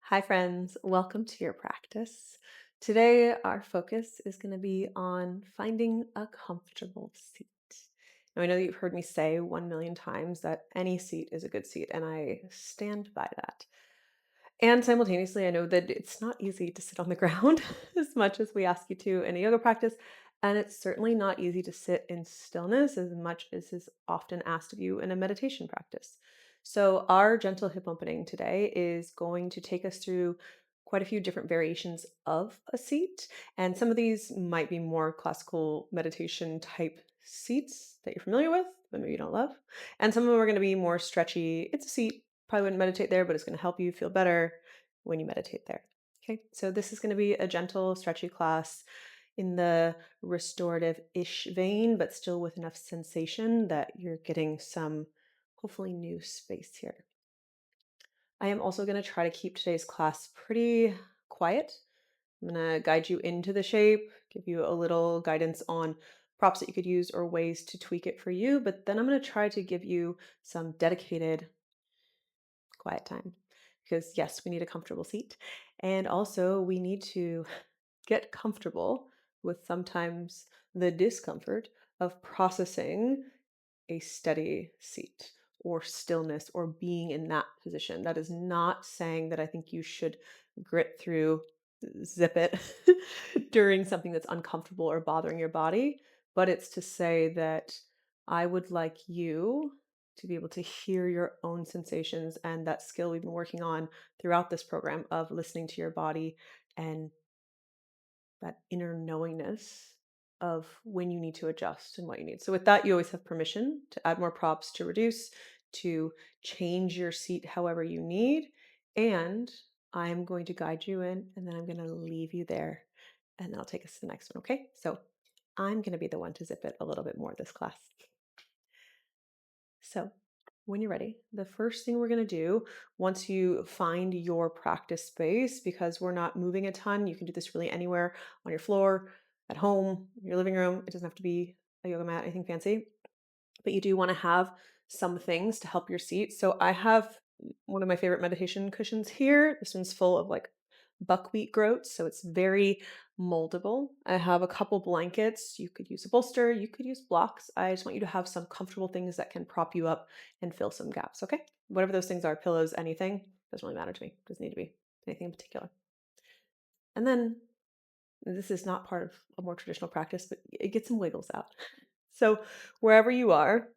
Hi, friends. Welcome to your practice. Today, our focus is going to be on finding a comfortable seat. Now, I know that you've heard me say 1 million times that any seat is a good seat, and I stand by that. And simultaneously, I know that it's not easy to sit on the ground as much as we ask you to in a yoga practice. And it's certainly not easy to sit in stillness as much as is often asked of you in a meditation practice. So, our gentle hip opening today is going to take us through quite a few different variations of a seat. And some of these might be more classical meditation type seats that you're familiar with, but maybe you don't love. And some of them are going to be more stretchy. It's a seat. Probably wouldn't meditate there, but it's going to help you feel better when you meditate there. Okay, so this is going to be a gentle, stretchy class in the restorative ish vein, but still with enough sensation that you're getting some hopefully new space here. I am also going to try to keep today's class pretty quiet. I'm going to guide you into the shape, give you a little guidance on props that you could use or ways to tweak it for you, but then I'm going to try to give you some dedicated quiet time because yes, we need a comfortable seat, and also we need to get comfortable with sometimes the discomfort of processing a steady seat or stillness or being in that position. That is not saying that I think you should grit through, zip it during something that's uncomfortable or bothering your body, but it's to say that I would like you to be able to hear your own sensations and that skill we've been working on throughout this program of listening to your body and that inner knowingness of when you need to adjust and what you need. So with that, you always have permission to add more props, to reduce, to change your seat however you need. And I'm going to guide you in and then I'm going to leave you there and then I'll take us to the next one. Okay. So I'm going to be the one to zip it a little bit more this class. So, when you're ready, the first thing we're going to do once you find your practice space, because we're not moving a ton, you can do this really anywhere on your floor, at home, your living room. It doesn't have to be a yoga mat, anything fancy, but you do want to have some things to help your seat. So I have one of my favorite meditation cushions here. This one's full of like buckwheat groats, so it's very moldable. I have a couple blankets. You could use a bolster, you could use blocks. I just want you to have some comfortable things that can prop you up and fill some gaps, okay? Whatever those things are, pillows, anything, doesn't really matter to me. Doesn't need to be anything in particular. And then this is not part of a more traditional practice, but it gets some wiggles out. So wherever you are,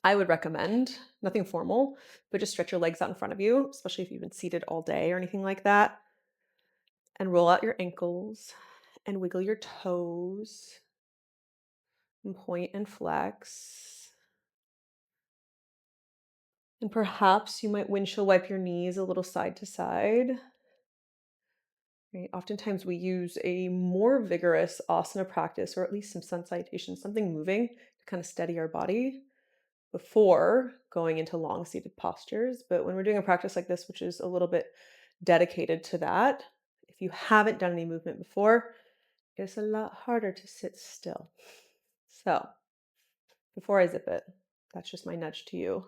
I would recommend nothing formal, but just stretch your legs out in front of you, especially if you've been seated all day or anything like that, and roll out your ankles and wiggle your toes and point and flex. And perhaps you might windshield wipe your knees a little side to side. Right? Oftentimes we use a more vigorous asana practice, or at least some sun salutation, something moving to kind of steady our body before going into long seated postures. But when we're doing a practice like this, which is a little bit dedicated to that, if you haven't done any movement before, it's a lot harder to sit still. So before I zip it, that's just my nudge to you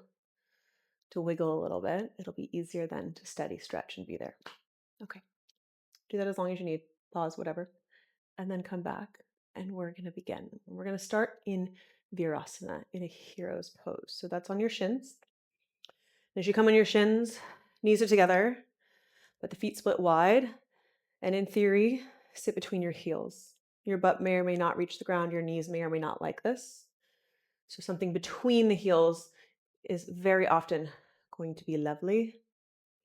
to wiggle a little bit. It'll be easier then to steady stretch and be there. Okay. Do that as long as you need. Pause, whatever. And then come back and we're going to begin. We're going to start in Virasana, in a hero's pose. So that's on your shins. As you come on your shins, knees are together, but the feet split wide. And in theory, sit between your heels. Your butt may or may not reach the ground. Your knees may or may not like this. So something between the heels is very often going to be lovely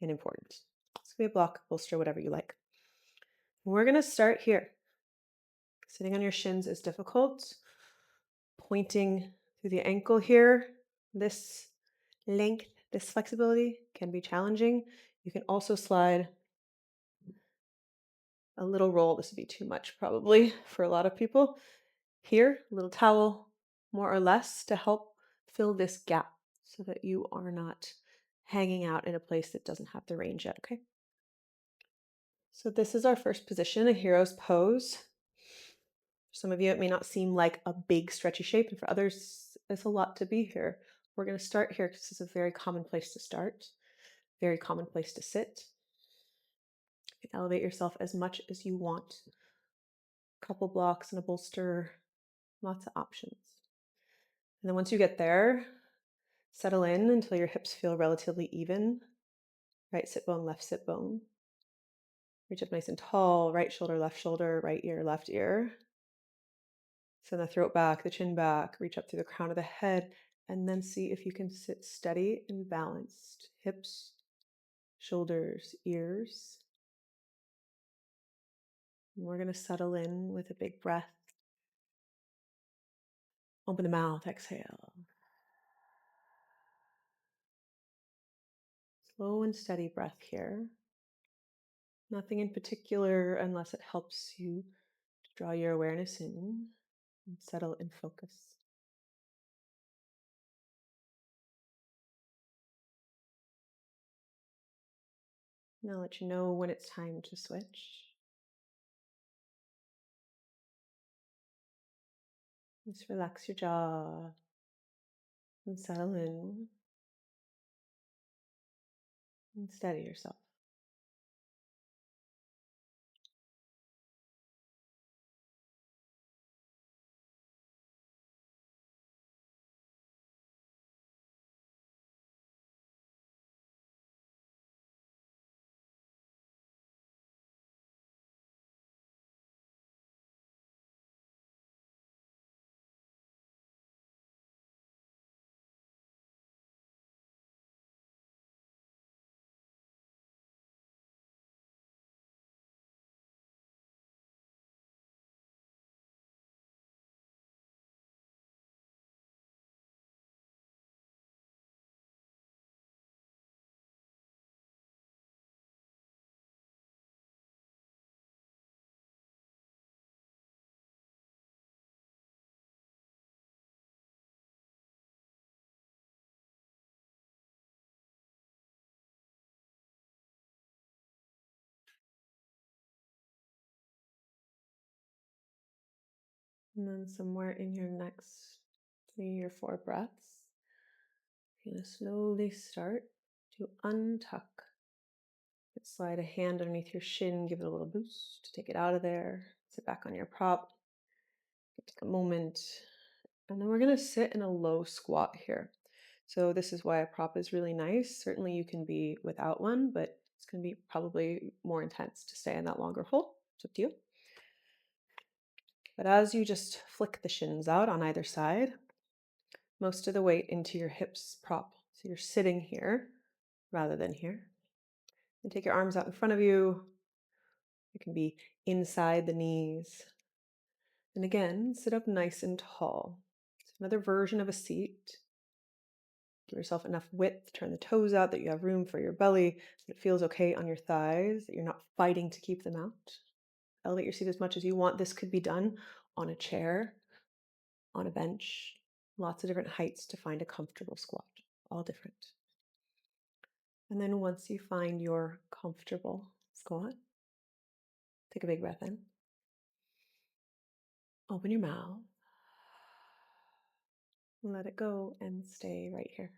and important. This could be a block, bolster, whatever you like. We're going to start here. Sitting on your shins is difficult. Pointing through the ankle here, this length, this flexibility can be challenging. You can also slide a little roll. This would be too much probably for a lot of people. Here, a little towel, more or less, to help fill this gap so that you are not hanging out in a place that doesn't have the range yet, okay? So this is our first position, a hero's pose. For some of you, it may not seem like a big stretchy shape, and for others, it's a lot to be here. We're going to start here because this is a very common place to start, very common place to sit. You can elevate yourself as much as you want. Couple blocks and a bolster, lots of options. And then once you get there, settle in until your hips feel relatively even. Right sit bone, left sit bone. Reach up nice and tall, right ear, left ear. Send the throat back, the chin back, reach up through the crown of the head, and then see if you can sit steady and balanced. Hips, shoulders, ears. And we're going to settle in with a big breath. Open the mouth, exhale. Slow and steady breath here. Nothing in particular unless it helps you to draw your awareness in and settle and focus. And I'll let you know when it's time to switch. Just relax your jaw and settle in and steady yourself. And then somewhere in your next 3 or 4 breaths, you're going to slowly start to untuck. Slide a hand underneath your shin, give it a little boost, take it out of there, sit back on your prop, take a moment, and then we're going to sit in a low squat here. So this is why a prop is really nice. Certainly you can be without one, but it's going to be probably more intense to stay in that longer hold. It's up to you. But as you just flick the shins out on either side, most of the weight into your hips prop. So you're sitting here rather than here. And take your arms out in front of you. It can be inside the knees. And again, sit up nice and tall. It's another version of a seat. Give yourself enough width, turn the toes out that you have room for your belly, that it feels okay on your thighs, that you're not fighting to keep them out. Elevate your seat as much as you want. This could be done on a chair, on a bench, lots of different heights to find a comfortable squat, all different. And then once you find your comfortable squat, take a big breath in. Open your mouth. Let it go and stay right here.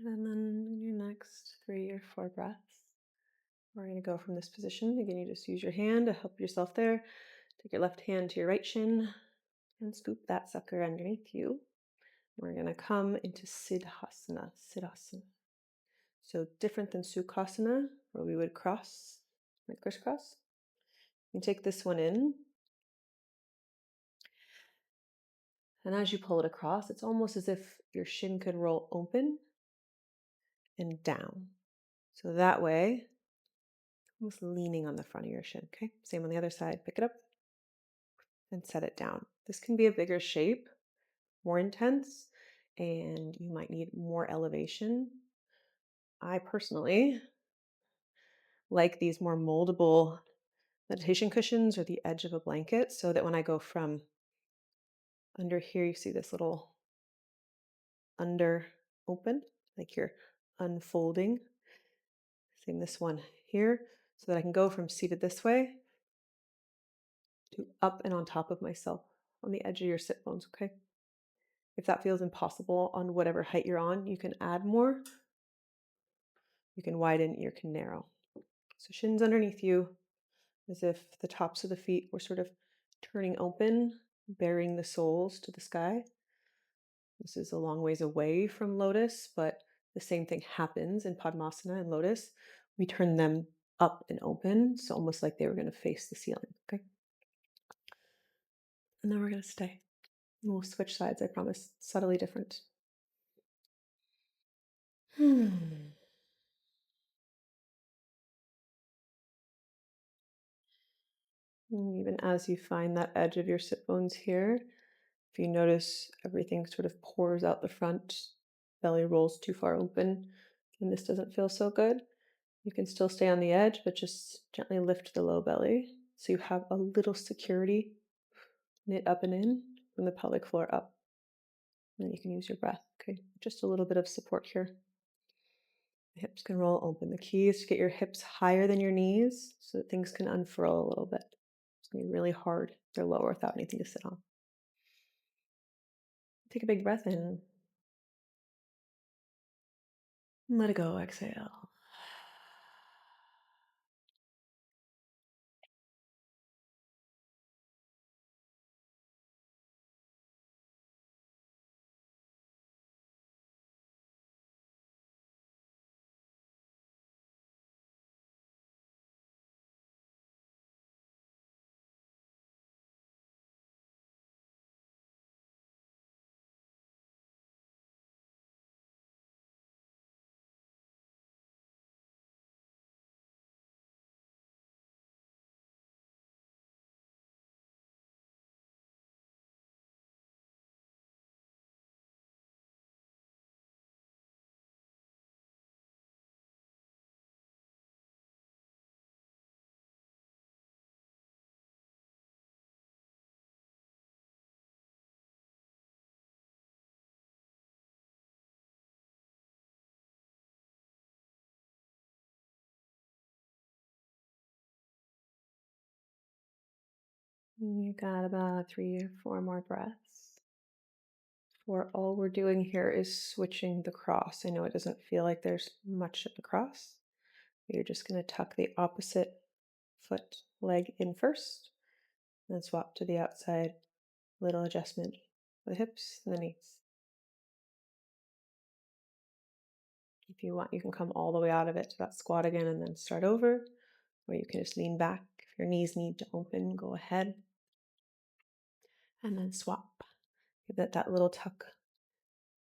And then in your next 3 or 4 breaths, we're going to go from this position. Again, you just use your hand to help yourself there. Take your left hand to your right shin and scoop that sucker underneath you. We're going to come into Siddhasana. So different than Sukhasana, where we would cross, like crisscross. You take this one in, and as you pull it across, it's almost as if your shin could roll open and down. So that way, almost leaning on the front of your shin. Okay, same on the other side. Pick it up and set it down. This can be a bigger shape, more intense, and you might need more elevation. I personally like these more moldable meditation cushions or the edge of a blanket so that when I go from under here, you see this little under open, like you're unfolding. Same this one here, so that I can go from seated this way to up and on top of myself on the edge of your sit bones, okay? If that feels impossible on whatever height you're on, you can add more. You can widen, you can narrow. So shins underneath you, as if the tops of the feet were sort of turning open, bearing the soles to the sky. This is a long ways away from lotus, but the same thing happens in Padmasana and lotus. We turn them up and open, so almost like they were going to face the ceiling, okay? And then we're going to stay. And we'll switch sides, I promise. Subtly different. And even as you find that edge of your sit bones here, if you notice everything sort of pours out the front, belly rolls too far open, and this doesn't feel so good, you can still stay on the edge, but just gently lift the low belly so you have a little security, knit up and in from the pelvic floor up. And then you can use your breath. Okay, just a little bit of support here. The hips can roll open. The key is to get your hips higher than your knees so that things can unfurl a little bit. It's going to be really hard. They're lower without anything to sit on. Take a big breath in. Let it go. Exhale. You got about 3 or 4 more breaths. For all we're doing here is switching the cross. I know it doesn't feel like there's much of the cross. But you're just going to tuck the opposite foot leg in first, then swap to the outside. Little adjustment for the hips and the knees. If you want, you can come all the way out of it to that squat again and then start over. Or you can just lean back. If your knees need to open, go ahead. And then swap. Give that little tuck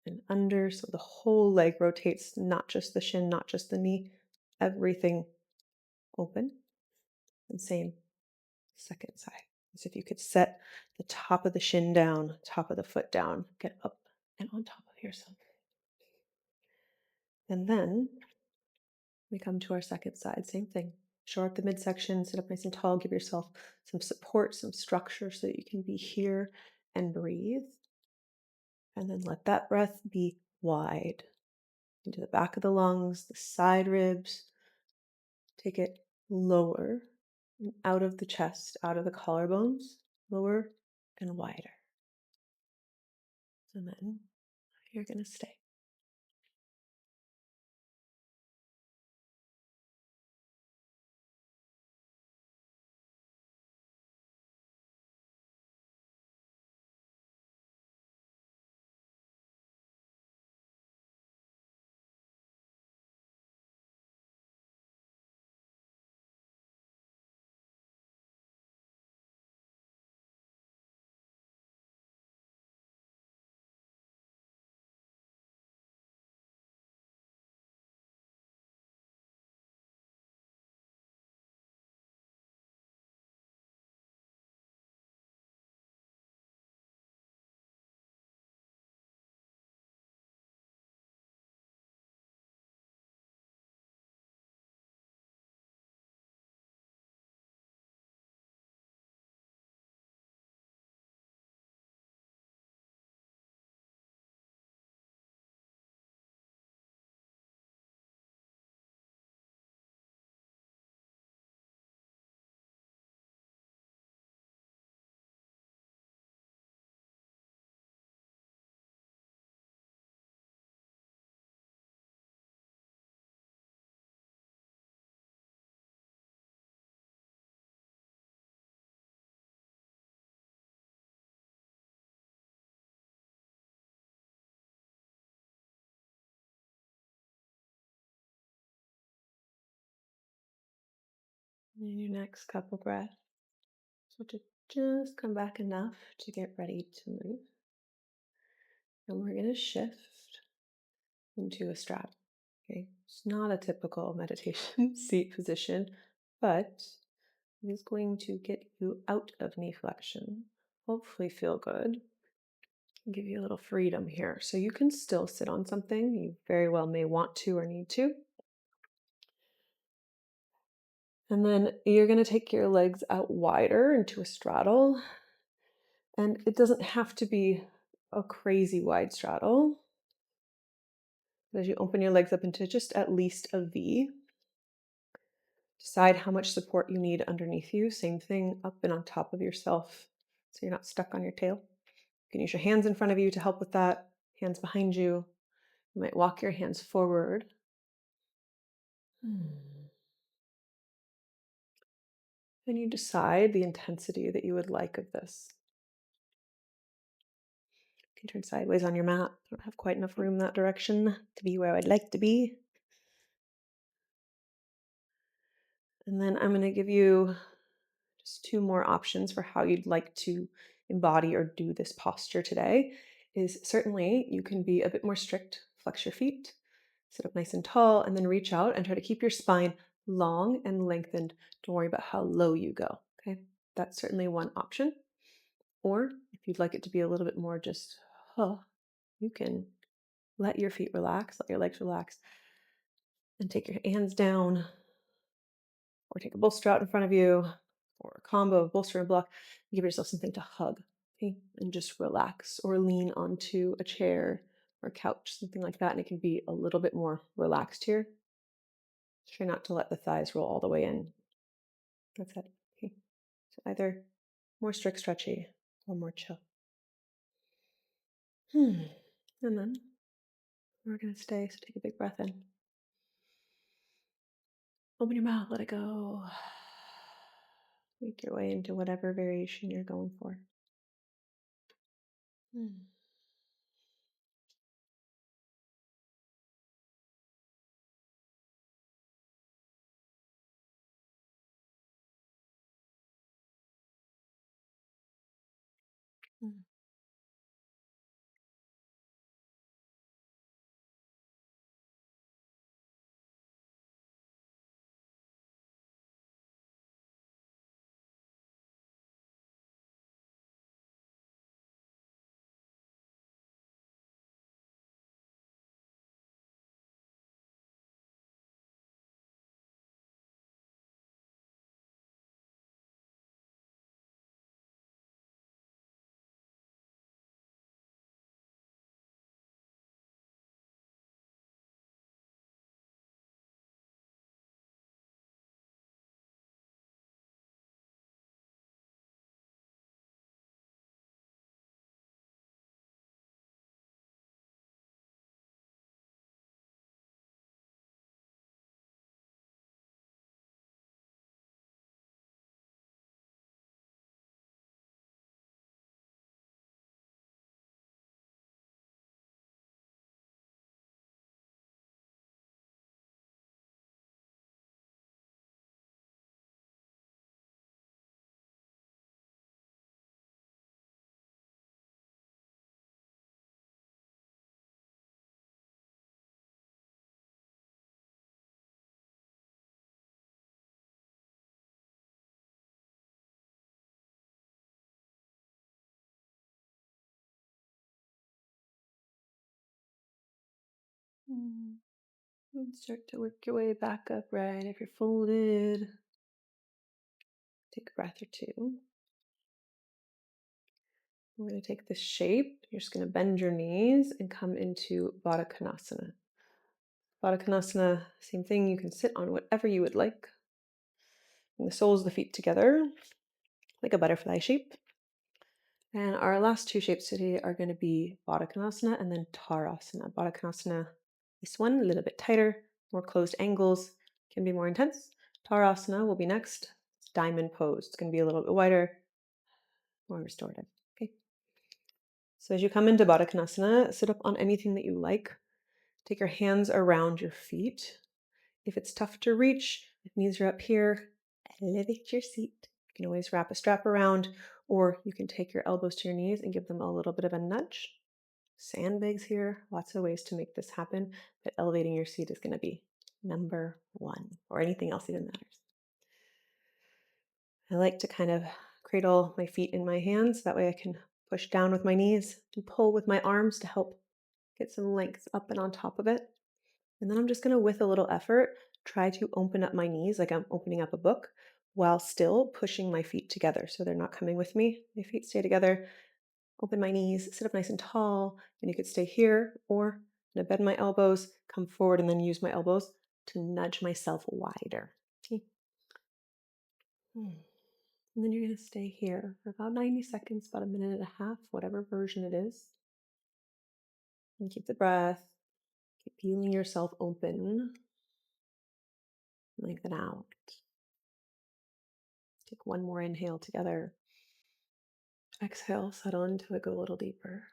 and under so the whole leg rotates, not just the shin, not just the knee, everything open. And same second side. As if you could set the top of the shin down, top of the foot down, get up and on top of yourself. And then we come to our second side, same thing. Shore up the midsection, sit up nice and tall, give yourself some support, some structure so that you can be here and breathe. And then let that breath be wide into the back of the lungs, the side ribs. Take it lower and out of the chest, out of the collarbones, lower and wider. And then you're going to stay. In your next couple breaths, so to just come back enough to get ready to move. And we're going to shift into a straddle. Okay, it's not a typical meditation seat position, but it is going to get you out of knee flexion. Hopefully, feel good. Give you a little freedom here. So you can still sit on something. You very well may want to or need to. And then you're going to take your legs out wider into a straddle. And it doesn't have to be a crazy wide straddle. As you open your legs up into just at least a V, decide how much support you need underneath you. Same thing, up and on top of yourself, so you're not stuck on your tail. You can use your hands in front of you to help with that, hands behind you. You might walk your hands forward. And you decide the intensity that you would like of this. You can turn sideways on your mat. I don't have quite enough room that direction to be where I'd like to be. And then I'm going to give you just two more options for how you'd like to embody or do this posture today. Is certainly you can be a bit more strict, flex your feet, sit up nice and tall, and then reach out and try to keep your spine long and lengthened. Don't worry about how low you go. Okay, that's certainly one option. Or if you'd like it to be a little bit more just, you can let your feet relax, let your legs relax, and take your hands down, or take a bolster out in front of you, or a combo of bolster and block. Give yourself something to hug, okay? And just relax, or lean onto a chair or couch, something like that. And it can be a little bit more relaxed here. Try not to let the thighs roll all the way in. That's it. Okay. So either more strict stretchy or more chill. And then we're going to stay. So take a big breath in. Open your mouth, let it go. Make your way into whatever variation you're going for. Mm. Mm. And start to work your way back upright. If you're folded, take a breath or two. We're going to take this shape. You're just going to bend your knees and come into Baddha Konasana. Baddha Konasana, same thing. You can sit on whatever you would like. Bring the soles of the feet together like a butterfly shape. And our last two shapes today are going to be Baddha Konasana and then Tarasana. Baddha Konasana, this one, a little bit tighter, more closed angles, can be more intense. Tarasana will be next. It's diamond pose. It's going to be a little bit wider, more restorative. Okay. So as you come into Baddha Konasana, sit up on anything that you like. Take your hands around your feet. If it's tough to reach, if knees are up here, elevate your seat. You can always wrap a strap around, or you can take your elbows to your knees and give them a little bit of a nudge. Sandbags here, lots of ways to make this happen, but elevating your seat is going to be number one, or anything else even matters. I like to kind of cradle my feet in my hands. That way I can push down with my knees and pull with my arms to help get some length up and on top of it. And then I'm just going to, with a little effort, try to open up my knees like I'm opening up a book while still pushing my feet together. So they're not coming with me. My feet stay together. Open my knees, sit up nice and tall. And you could stay here, or I'm going to bend my elbows, come forward, and then use my elbows to nudge myself wider. Okay. And then you're going to stay here for about 90 seconds, about a minute and a half, whatever version it is. And keep the breath. Keep feeling yourself open. Lengthen out. Take one more inhale together. Exhale, settle into it, go a little deeper.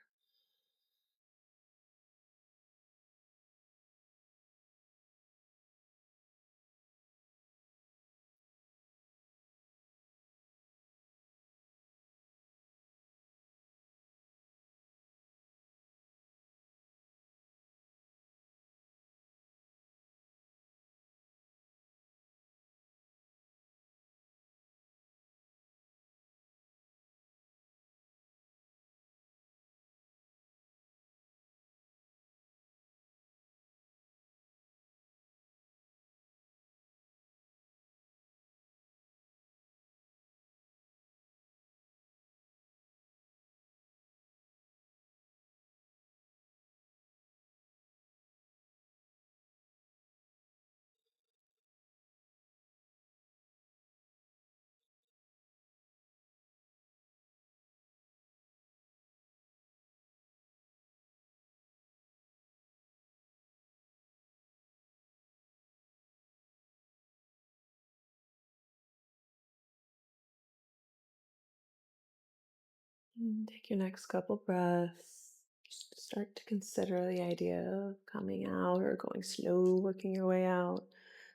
And take your next couple breaths. Just start to consider the idea of coming out or going slow, working your way out.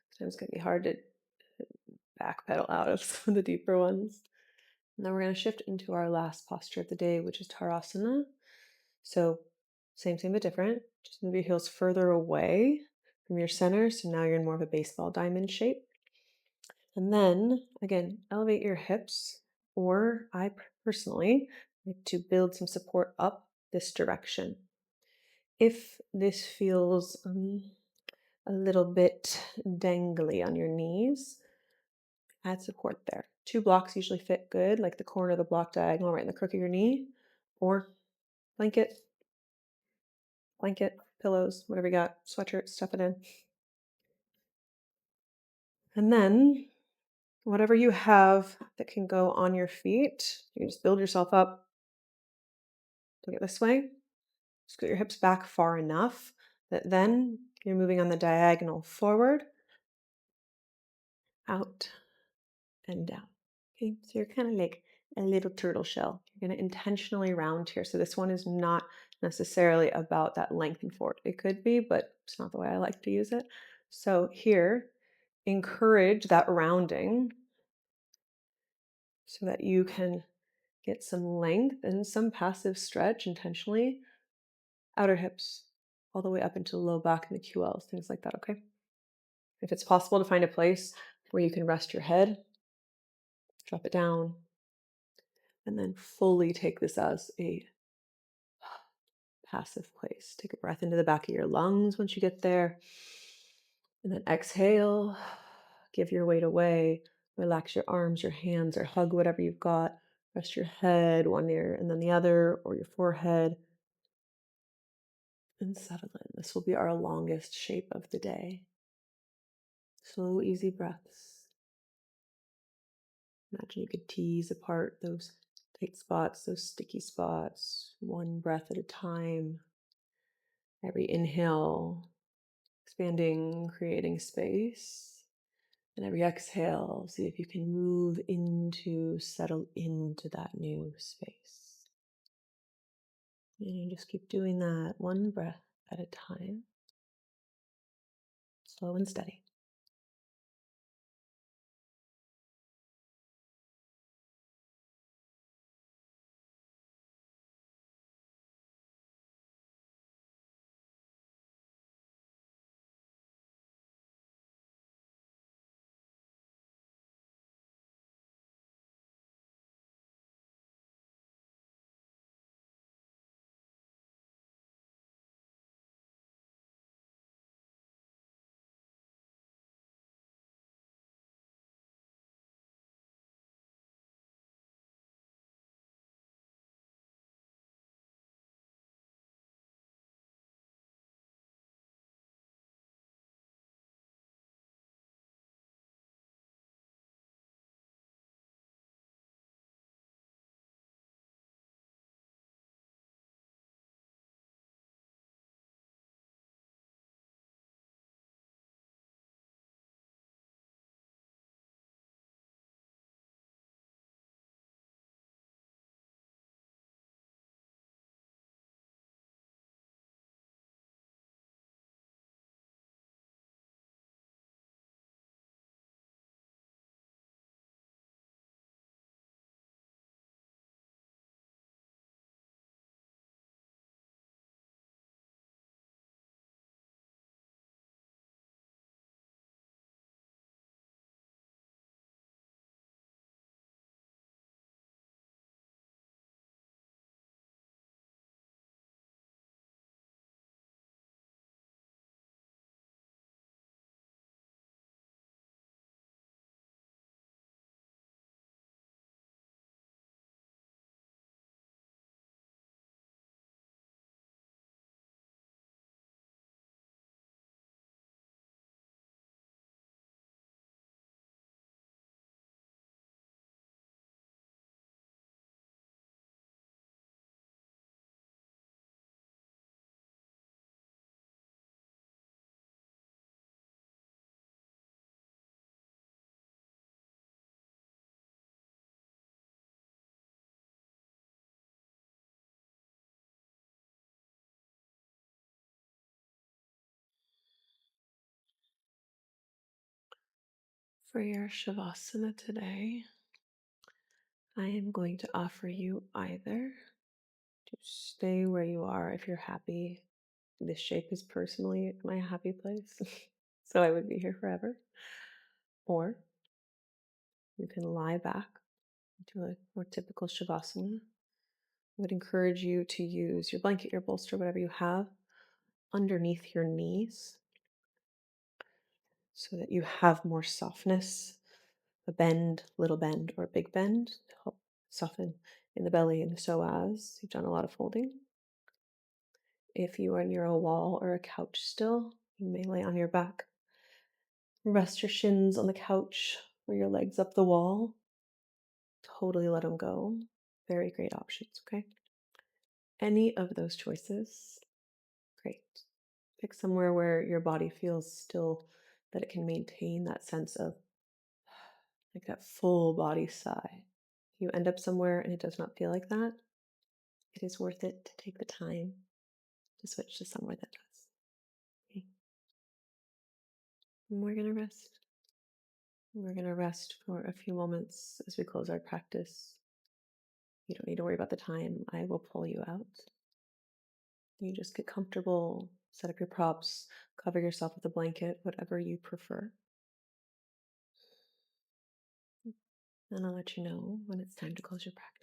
Sometimes it's going to be hard to backpedal out of some of the deeper ones. And then we're going to shift into our last posture of the day, which is Tarasana. So same but different. Just move your heels further away from your center. So now you're in more of a baseball diamond shape. And then again, elevate your hips, or I personally like to build some support up this direction. If this feels a little bit dangly on your knees, add support there. 2 blocks usually fit good, like the corner of the block diagonal right in the crook of your knee, or blanket, pillows, whatever you got, sweatshirt, stuff it in. And then whatever you have that can go on your feet, you can just build yourself up. Look it this way. Scoot your hips back far enough that then you're moving on the diagonal forward, out, and down. Okay, so you're kind of like a little turtle shell. You're going to intentionally round here. So this one is not necessarily about that length and forward. It could be, but it's not the way I like to use it. So here, encourage that rounding so that you can get some length and some passive stretch intentionally. Outer hips, all the way up into the low back and the QLs, things like that, okay? If it's possible to find a place where you can rest your head, drop it down, and then fully take this as a passive place. Take a breath into the back of your lungs once you get there. And then exhale, give your weight away. Relax your arms, your hands, or hug whatever you've got. Rest your head, one ear and then the other, or your forehead. And settle in. This will be our longest shape of the day. Slow, easy breaths. Imagine you could tease apart those tight spots, those sticky spots, one breath at a time. Every inhale, expanding, creating space. And every exhale, see if you can move into, settle into that new space. And you just keep doing that one breath at a time, slow and steady. For your Shavasana today, I am going to offer you either to stay where you are if you're happy. This shape is personally my happy place, so I would be here forever. Or you can lie back into a more typical Shavasana. I would encourage you to use your blanket, your bolster, whatever you have, underneath your knees so that you have more softness, a bend, little bend, or a big bend to help soften in the belly and the psoas. You've done a lot of folding. If you are near a wall or a couch still, you may lay on your back. Rest your shins on the couch or your legs up the wall. Totally let them go. Very great options, okay? Any of those choices, great. Pick somewhere where your body feels still, that it can maintain that sense of like that full body sigh. If you end up somewhere and it does not feel like that, it is worth it to take the time to switch to somewhere that does. Okay. And we're going to rest. We're going to rest for a few moments as we close our practice. You don't need to worry about the time. I will pull you out. You just get comfortable, set up your props, cover yourself with a blanket, whatever you prefer. And I'll let you know when it's time to close your practice.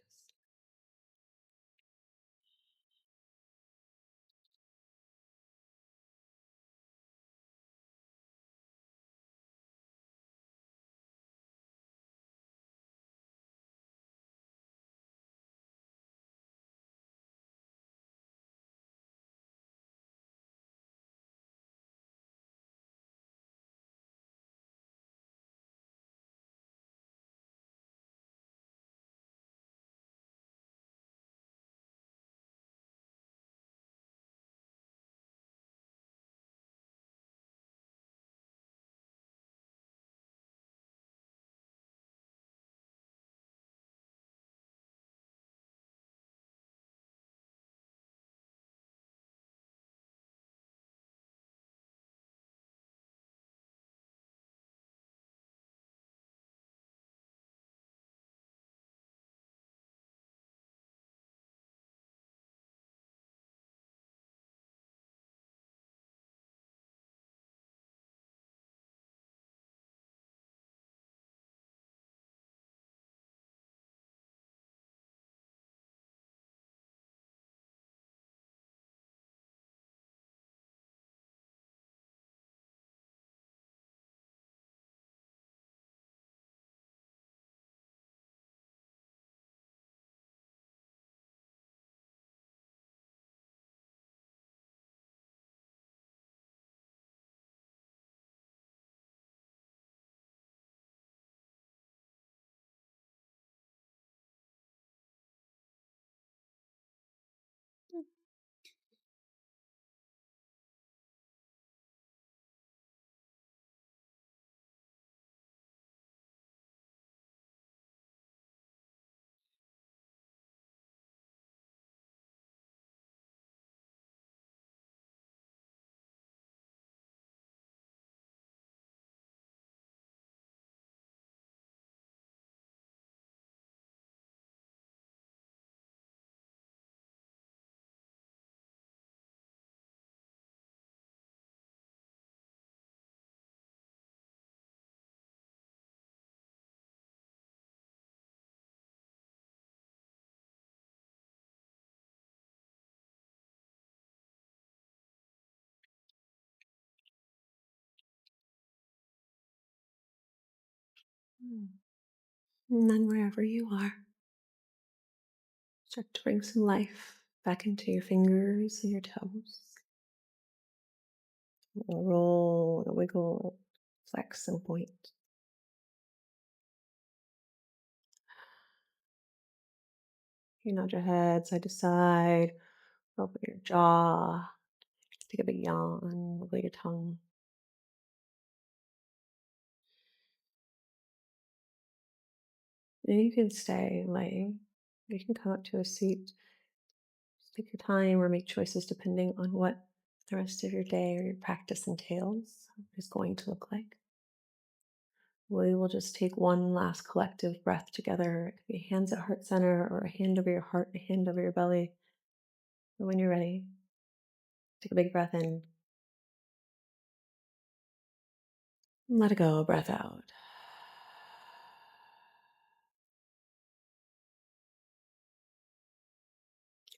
And then wherever you are, start to bring some life back into your fingers and your toes. A roll, a wiggle, flex and point. You nod your head side to side, open your jaw, take a big yawn, wiggle your tongue. And you can stay laying. You can come up to a seat. Just take your time or make choices depending on what the rest of your day or your practice entails is going to look like. We will just take one last collective breath together. It could be hands at heart center or a hand over your heart, a hand over your belly. And when you're ready, take a big breath in. And let it go, breath out.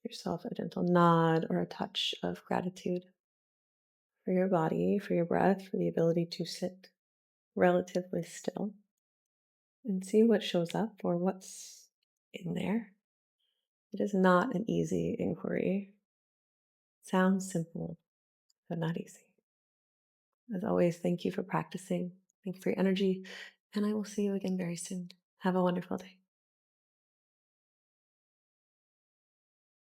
Give yourself a gentle nod or a touch of gratitude for your body, for your breath, for the ability to sit relatively still and see what shows up or what's in there. It is not an easy inquiry. Sounds simple, but not easy. As always, thank you for practicing. Thank you for your energy, and I will see you again very soon. Have a wonderful day.